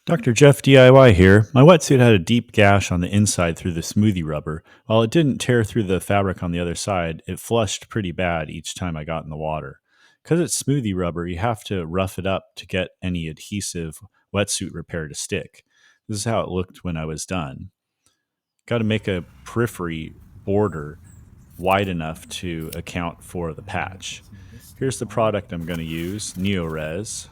Dr. Jeff DIY here. My wetsuit had a deep gash on the inside through the smoothie rubber. While it didn't tear through the fabric on the other side, it flushed pretty bad each time I got in the water. Because it's smoothie rubber, you have to rough it up to get any adhesive wetsuit repair to stick. This is how it looked when I was done. Got to make a periphery border wide enough to account for the patch. Here's the product I'm going to use, Neo Rez.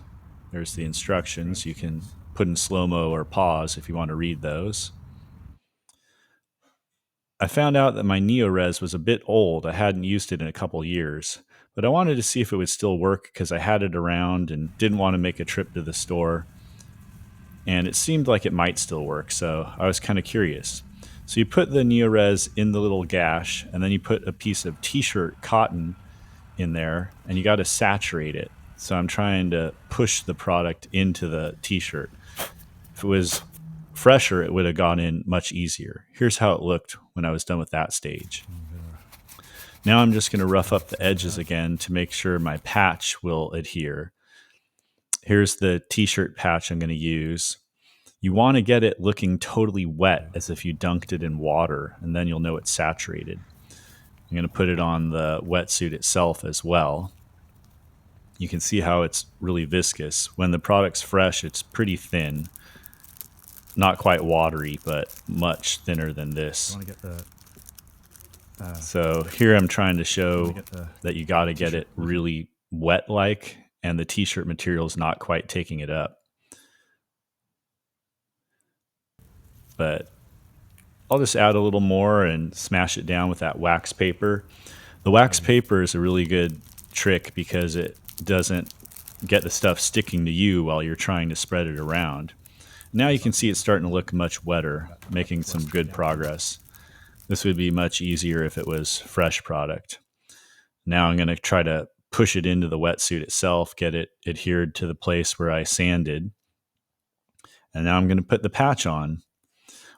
There's the instructions. You can put in slow-mo or pause if you want to read those. I found out that my Neo Rez was a bit old. I hadn't used it in a couple years, but I wanted to see if it would still work because I had it around and didn't want to make a trip to the store. And it seemed like it might still work, so I was kind of curious. So you put the Neo Rez in the little gash, and then you put a piece of t-shirt cotton in there, and you got to saturate it. So I'm trying to push the product into the t-shirt. If it was fresher, it would have gone in much easier. Here's how it looked when I was done with that stage. Now I'm just going to rough up the edges again to make sure my patch will adhere. Here's the t-shirt patch I'm going to use. You want to get it looking totally wet as if you dunked it in water, and then you'll know it's saturated. I'm going to put it on the wetsuit itself as well. You can see how it's really viscous. When the product's fresh, it's pretty thin. Not quite watery, but much thinner than this. Want to get the So here I'm trying to show that you got to get it really wet-like, and the t-shirt material is not quite taking it up. But I'll just add a little more and smash it down with that wax paper. The wax paper is a really good trick because it doesn't get the stuff sticking to you while you're trying to spread it around. Now you can see it's starting to look much wetter, making some good progress. This would be much easier if it was fresh product. Now I'm going to try to push it into the wetsuit itself, get it adhered to the place where I sanded. And now I'm going to put the patch on.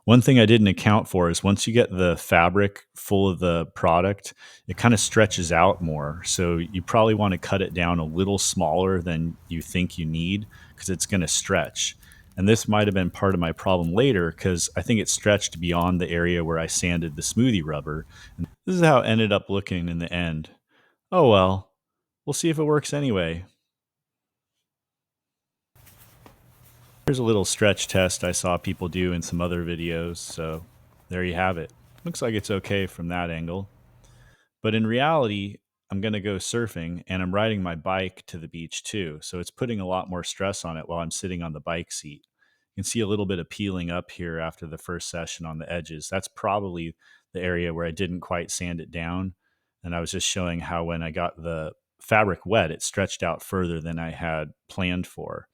One thing I didn't account for is once you get the fabric full of the product, it kind of stretches out more. So you probably want to cut it down a little smaller than you think you need because it's going to stretch. And this might have been part of my problem later because I think it stretched beyond the area where I sanded the smoothie rubber. And this is how it ended up looking in the end. Oh well, we'll see if it works anyway. Here's a little stretch test I saw people do in some other videos, so there you have it. Looks like it's okay from that angle. But in reality, I'm going to go surfing and I'm riding my bike to the beach too, so it's putting a lot more stress on it while I'm sitting on the bike seat. You can see a little bit of peeling up here after the first session on the edges. That's probably the area where I didn't quite sand it down, and I was just showing how when I got the fabric wet, it stretched out further than I had planned for.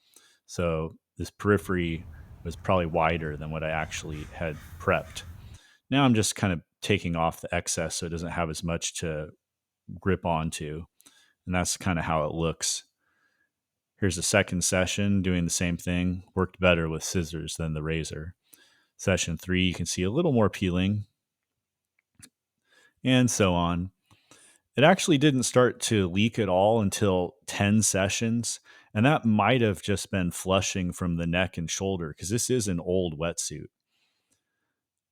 So this periphery was probably wider than what I actually had prepped. Now I'm just kind of taking off the excess so it doesn't have as much to grip onto. And that's kind of how it looks. Here's the second session doing the same thing. Worked better with scissors than the razor. Session 3, you can see a little more peeling, and so on. It actually didn't start to leak at all until 10 sessions, and that might have just been flushing from the neck and shoulder because this is an old wetsuit.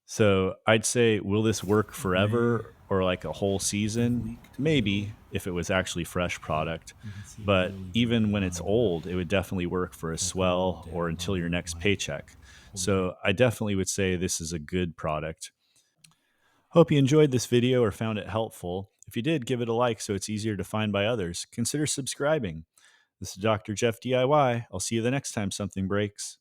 So I'd say, will this work forever or like a whole season? Maybe if it was actually fresh product. But even when it's old, it would definitely work for a swell or until your next paycheck. So I definitely would say this is a good product. Hope you enjoyed this video or found it helpful. If you did, give it a like so it's easier to find by others. Consider subscribing. This is Dr. Jeff DIY. I'll see you the next time something breaks.